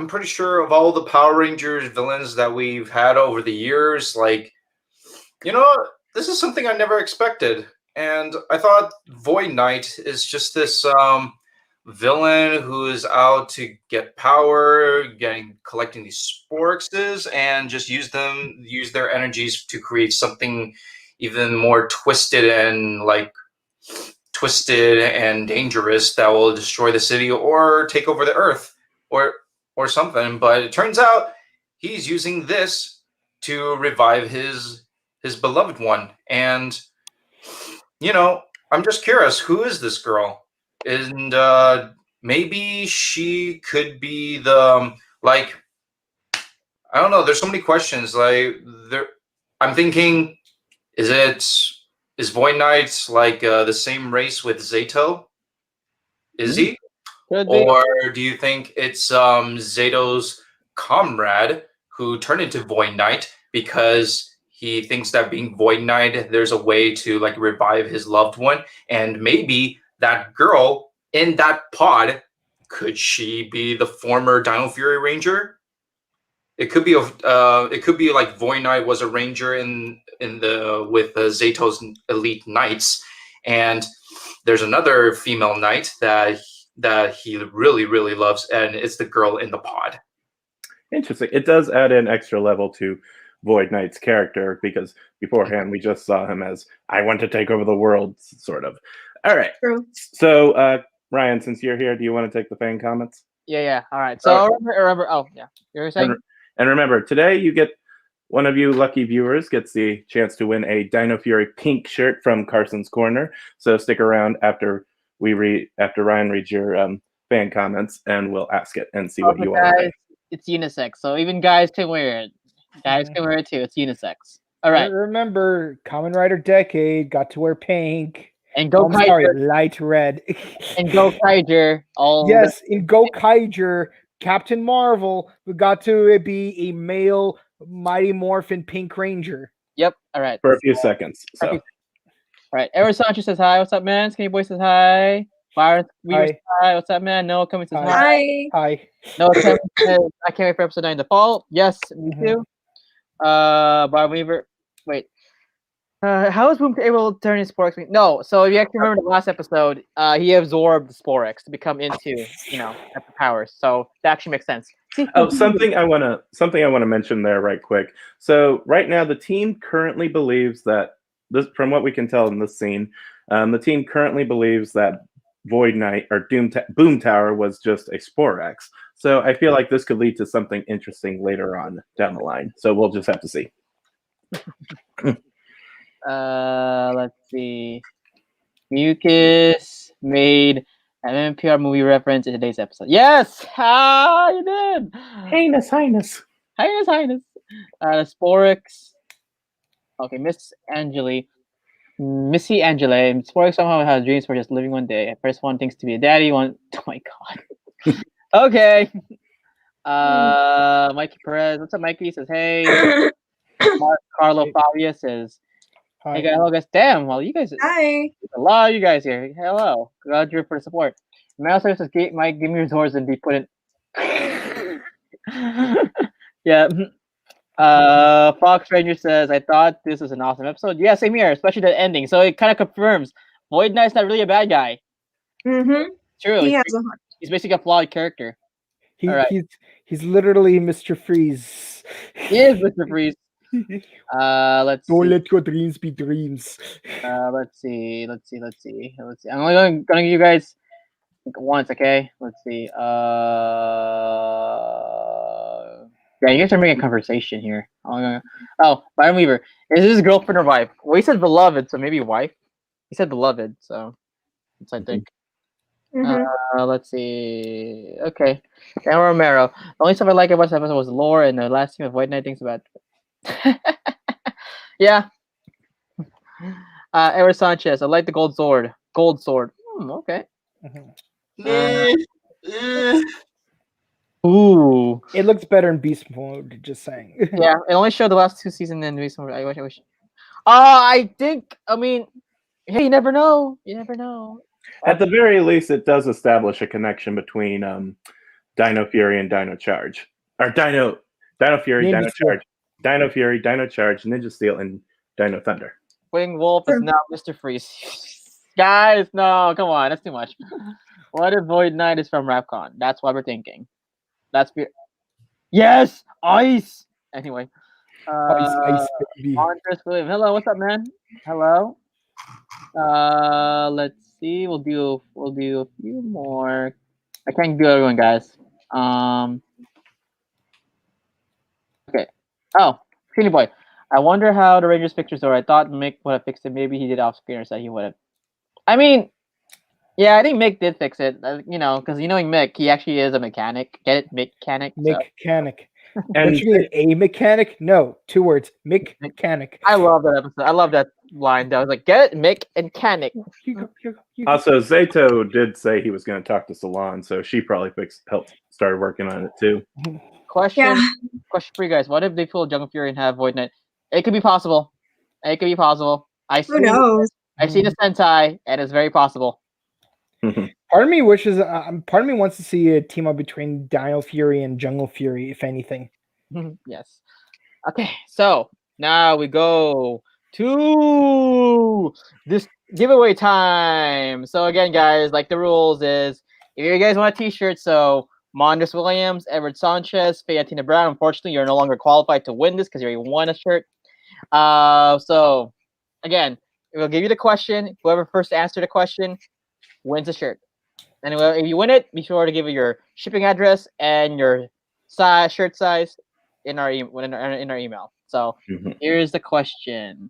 Speaker 4: pretty sure of all the Power Rangers villains that we've had over the years, like, this is something I never expected. And I thought Void Knight is just this villain who is out to get power, collecting these sporks, and just use their energies to create something even more twisted and dangerous that will destroy the city or take over the Earth or something. But it turns out he's using this to revive his beloved one. And I'm just curious, who is this girl? And maybe she could be the I don't know, there's so many questions. I'm thinking, is Void Knight the same race with Zato? Is he?
Speaker 7: Could be.
Speaker 4: Or do you think it's Zeto's comrade who turned into Void Knight because he thinks that being Void Knight, there's a way to like revive his loved one, and maybe that girl in that pod, could she be the former Dino Fury Ranger? It could be like Void Knight was a ranger in the with Zeto's elite knights, and there's another female knight that he really loves, and it's the girl in the pod.
Speaker 5: Interesting. It does add an extra level to Void Knight's character because beforehand we just saw him as I want to take over the world, sort of. All right.
Speaker 6: True.
Speaker 5: So, Ryan, since you're here, do you want to take the fan comments?
Speaker 7: Yeah. All right. So remember. Oh, yeah. You were saying?
Speaker 5: And remember, today you get one of you lucky viewers gets the chance to win a Dino Fury pink shirt from Carson's Corner. So stick around after Ryan reads your fan comments, and we'll ask it and see what you want.
Speaker 7: Guys, it's unisex, so even guys can wear it. Guys can wear it too. It's unisex. All right.
Speaker 3: Remember, Kamen Rider Decade got to wear pink.
Speaker 7: And Go Kaiser.
Speaker 3: Sorry, light red.
Speaker 7: And Go Kaiser.
Speaker 3: Yes, in Go Kaiser, Captain Marvel got to be a male Mighty Morphin Pink Ranger.
Speaker 7: Yep. All right.
Speaker 5: For a few seconds. So.
Speaker 7: All right. Eric Sanchez says hi. What's up, man? Skinny Boy says hi. Byron Weaver says hi. What's up, man? Noah Cummings says hi.
Speaker 3: Hi.
Speaker 7: Noah Cummings says, I can't wait for episode 9 to fall. Yes, me too. Byron Weaver. Wait. How is Boom able to turn his Sporex? No. So if you actually remember the last episode, he absorbed the Sporex to become into, epic powers. So that actually makes sense. See?
Speaker 5: Oh, something I want to mention there right quick. So right now the team currently believes that from what we can tell in this scene, the team currently believes that Void Knight or Boom Tower was just a Sporex. So I feel like this could lead to something interesting later on down the line. So we'll just have to see.
Speaker 7: Let's see. Mucus made an NPR movie reference in today's episode. Yes! Ah, you did!
Speaker 5: Highness.
Speaker 7: The Sporex. Okay, Missy Angela. Sporex somehow has dreams for just living one day. First one thinks to be a daddy, one. Oh my god. Okay. Mikey Perez. What's up, Mikey? Says, hey. Carlo Fabia says,
Speaker 3: Hi.
Speaker 7: hey guys, hello guys. Damn, well you guys
Speaker 6: Hi.
Speaker 7: a lot of you guys here. Hello. Glad you're for the support. Mouse says Mike, give me your doors and be put in. Yeah. Fox Ranger says, I thought this was an awesome episode. Yeah, same here, especially the ending. So it kind of confirms Void Knight's not really a bad guy.
Speaker 6: Mm-hmm.
Speaker 7: True. He's basically a flawed character.
Speaker 3: He's literally Mr. Freeze.
Speaker 7: He is Mr. Freeze. Let's
Speaker 3: Don't
Speaker 7: see.
Speaker 3: let your dreams be dreams.
Speaker 7: Let's see. I'm only gonna give you guys once, okay? Let's see. Yeah, you guys are making a conversation here. Oh, Byron Weaver. Is this his girlfriend or wife? Well, he said beloved, so maybe wife. He said beloved, so that's I think.
Speaker 6: Mm-hmm.
Speaker 7: Let's see. Okay. Dan Romero. The only stuff I like about this episode was lore and the last thing of White Knight thinks about. Yeah. Eric Sanchez. I like the gold sword. Okay. Ooh.
Speaker 3: It looks better in beast mode, just saying.
Speaker 7: Yeah, it only showed the last 2 seasons in beast mode. I wish. I mean, hey, you never know.
Speaker 5: At the very least, it does establish a connection between Dino Fury and Dino Charge. Or Dino Fury, Dino Charge. Dino Fury, Dino Charge, Ninja Steel, and Dino Thunder.
Speaker 7: Wing Wolf is now Mr. Freeze. Guys, no, come on, that's too much. What if Void Knight is from Rapcon? That's what we're thinking. Yes, ice. Anyway,
Speaker 3: Ice, baby.
Speaker 7: Andres William. Hello, what's up, man? Hello. Let's see. We'll do a few more. I can't do everyone, guys. Okay. Oh, Skinny Boy. I wonder how the Rangers pictures are. I thought Mick would have fixed it. Maybe he did off screen or said he would have. I mean, yeah, I think Mick did fix it. Because knowing Mick, he actually is a mechanic. Get it? Mechanic.
Speaker 3: Mechanic. And you mean a mechanic? No, 2 words. Mechanic.
Speaker 7: I love that episode. I love that line. I was like, get it, Mick and Kanik.
Speaker 3: You go.
Speaker 5: Also, Zato did say he was going to talk to Salon, so she probably helped started working on it too.
Speaker 7: Question
Speaker 6: Yeah.
Speaker 7: for you guys. What if they pull Jungle Fury and have Void Knight? It could be possible. It could be possible.
Speaker 6: Who knows?
Speaker 7: I see the Sentai, and it's very possible.
Speaker 3: Part of me wishes. Part of me wants to see a team up between Dino Fury and Jungle Fury, if anything.
Speaker 7: Yes. Okay, so now we go to this giveaway time. So again, guys, like the rules is, if you guys want a T-shirt, so Mondres Williams, Edward Sanchez, Fayatina Brown. Unfortunately, you're no longer qualified to win this because you already won a shirt. So again, we'll give you the question. Whoever first answered the question wins a shirt. And if you win it, be sure to give it your shipping address and your shirt size in our email. So here's the question.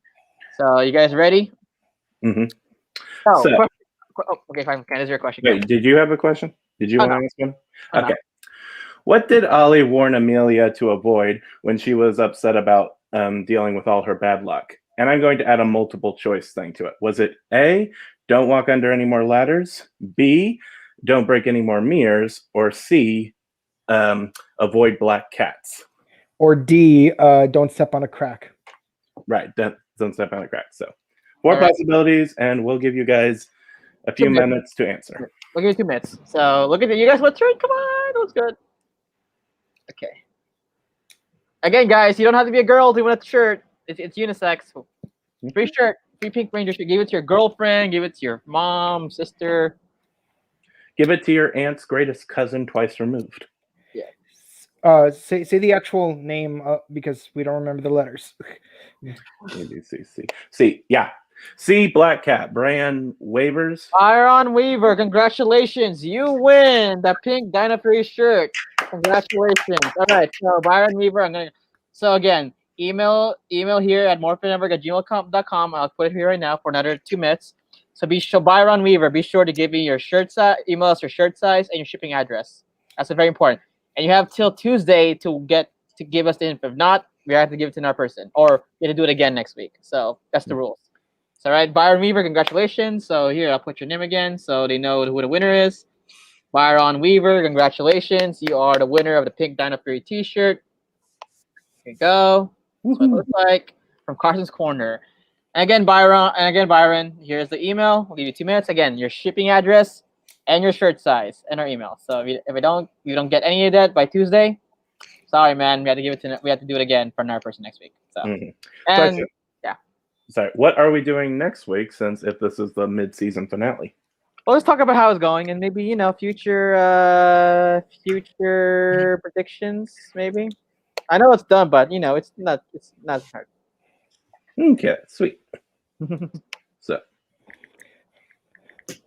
Speaker 7: So you guys ready?
Speaker 5: Mm-hmm.
Speaker 7: Oh,
Speaker 5: So,
Speaker 7: okay, fine. Ken, is your question?
Speaker 5: wait, did you have a question? Did you want to ask one?
Speaker 7: Oh,
Speaker 5: Okay.
Speaker 7: no.
Speaker 5: What did Ollie warn Amelia to avoid when she was upset about dealing with all her bad luck? And I'm going to add a multiple choice thing to it. Was it A, don't walk under any more ladders, B, don't break any more mirrors, or C, avoid black cats?
Speaker 3: Or D, don't step on a crack.
Speaker 5: Right, don't step on a crack. So 4 possibilities, and we'll give you guys a few minutes to answer.
Speaker 7: We'll give you 2 minutes. So look at it. You guys want to turn? Come on, that was good. Okay. Again, guys, you don't have to be a girl to win a shirt. It's unisex. Free shirt, free Pink Ranger shirt. Give it to your girlfriend. Give it to your mom, sister.
Speaker 5: Give it to your aunt's greatest cousin twice removed.
Speaker 7: Yeah.
Speaker 3: Say the actual name because we don't remember the letters.
Speaker 5: C. Yeah. C. Black Cat. Brian Wavers.
Speaker 7: Byron Weaver, congratulations! You win the pink Dino Fury shirt. Congratulations! All right, so Byron Weaver, So again, email here at morphingnetwork@gmail.com. I'll put it here right now for another 2 minutes. So Byron Weaver, be sure to give me your shirt size, email us your shirt size and your shipping address. That's very important. And you have till Tuesday to give us the info. If not, we have to give it to another person, or you have to do it again next week. So that's the rules. So, all right, Byron Weaver, congratulations. So here, I'll put your name again so they know who the winner is. Byron Weaver, congratulations. You are the winner of the pink Dino Fury t-shirt. Here you go. That's what it looks like from Carson's Corner. And again, Byron, here's the email. We'll give you 2 minutes. Again, your shipping address and your shirt size and our email. So if you don't get any of that by Tuesday, sorry, man. We have to do it again for another person next week. So and yeah.
Speaker 5: Sorry, what are we doing next week? Since if this is the mid-season finale,
Speaker 7: well, let's talk about how it's going and maybe future predictions. Maybe I know it's done, but it's not hard.
Speaker 5: Okay, sweet. So.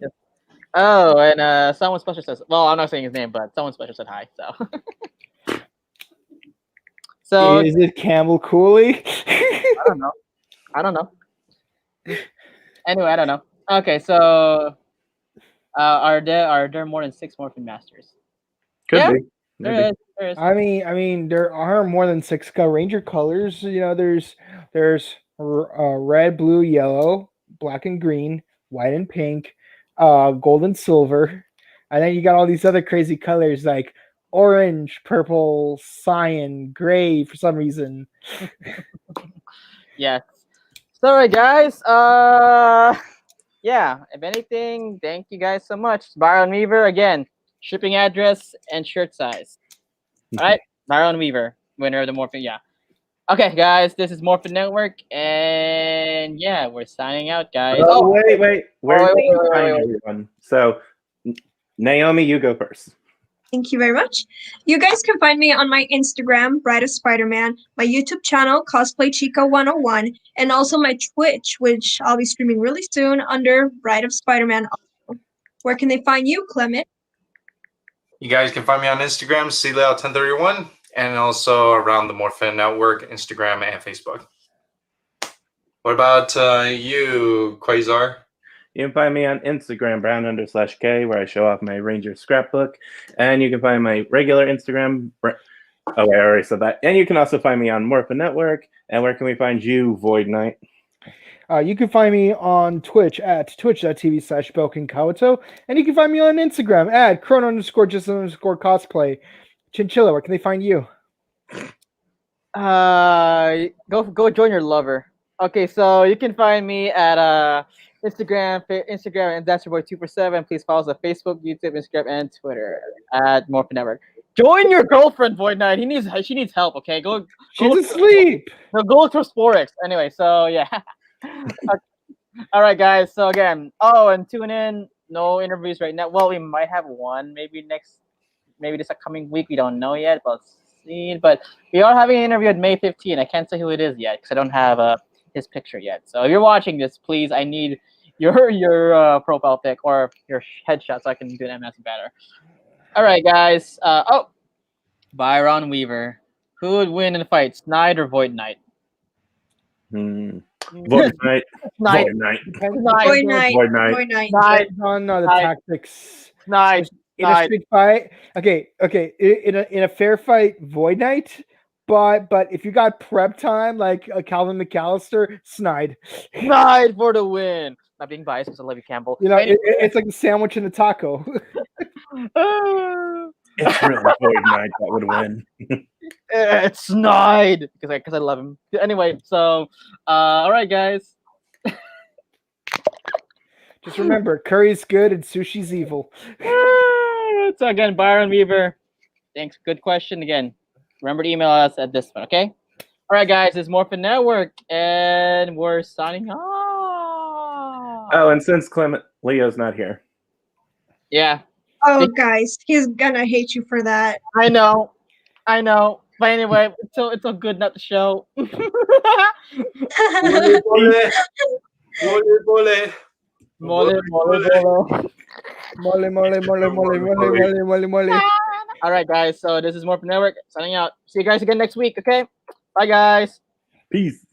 Speaker 7: Yep. Oh, and someone special says, well, I'm not saying his name, but someone special said hi. So
Speaker 3: Is it Campbell Cooley?
Speaker 7: I don't know. Anyway, I don't know. Okay, so are there more than 6 Morphing Masters?
Speaker 5: Could be.
Speaker 7: There is.
Speaker 3: I mean, there are more than 6 Ranger colors. There's red, blue, yellow, black and green, white and pink, gold and silver, and then you got all these other crazy colors like orange, purple, cyan, gray for some reason.
Speaker 7: Yes. So, all right, guys. Yeah. If anything, thank you guys so much. Byron Weaver again. Shipping address and shirt size. All right, Byron Weaver, winner of the Morphing. Yeah. Okay, guys, this is Morphing Network, and yeah, we're signing out, guys.
Speaker 5: Wait. Everyone. So, Naomi, you go first.
Speaker 6: Thank you very much. You guys can find me on my Instagram, Bride of Spider-Man, my YouTube channel, Cosplay Chica 101, and also my Twitch, which I'll be streaming really soon under Bride of Spider-Man. Where can they find you, Clement?
Speaker 4: You guys can find me on Instagram, cleo1031, and also around the Morphin Network, Instagram and Facebook. What about you, Quasar?
Speaker 5: You can find me on Instagram, brown_K, where I show off my Ranger scrapbook. And you can find my regular Instagram. I already said that. And you can also find me on Morphin Network. And where can we find you, Void Knight?
Speaker 3: You can find me on Twitch at twitch.tv/BelkinKawato. And you can find me on Instagram at chrono_just_cosplay. Chinchilla, where can they find you?
Speaker 7: Go join your lover. Okay, so you can find me at Instagram and that's your boy 247. Please follow us on Facebook, YouTube, Instagram, and Twitter at Morphing Network. Join your girlfriend, Void Knight. She needs help. Okay,
Speaker 3: She's asleep.
Speaker 7: Go to Sporex. Anyway, so yeah. All right, guys. So again, and tune in. No interviews right now. Well, we might have one maybe this upcoming week. We don't know yet, but see. But we are having an interview on May 15. I can't say who it is yet because I don't have his picture yet. So if you're watching this, please, I need your profile pic or your headshot so I can do an MS banner. All right, guys. Byron Weaver. Who would win in a fight, Snide or Void Knight?
Speaker 5: Void Knight.
Speaker 7: Snide.
Speaker 5: Void Knight.
Speaker 6: Void Knight.
Speaker 5: Void Knight.
Speaker 6: Void Knight.
Speaker 7: Snide.
Speaker 3: Depends on the
Speaker 7: Snide.
Speaker 3: tactics.
Speaker 7: Snide.
Speaker 3: In a street fight, okay. In a fair fight, Void Knight. But if you got prep time like Calvin McAllister, Snide.
Speaker 7: Snide for the win. Not being biased because I love you, Campbell.
Speaker 3: You know, it's like a sandwich and a taco.
Speaker 5: It's really Void Knight that would win.
Speaker 7: It's Snide because I love him. Anyway, so all right, guys.
Speaker 3: Just remember, curry's good and sushi's evil.
Speaker 7: So again, Byron Weaver. Thanks. Good question again. Remember to email us at this one, okay? All right, guys. It's Morphin Network, and we're signing off.
Speaker 5: Oh, and since Leo's not here.
Speaker 7: Yeah.
Speaker 6: Oh, guys, he's gonna hate you for that.
Speaker 7: I know. But anyway, it's a good not to show.
Speaker 4: Mole.
Speaker 3: Mole.
Speaker 7: All right, guys. So this is Morphin Network signing out. See you guys again next week. Okay. Bye, guys.
Speaker 5: Peace.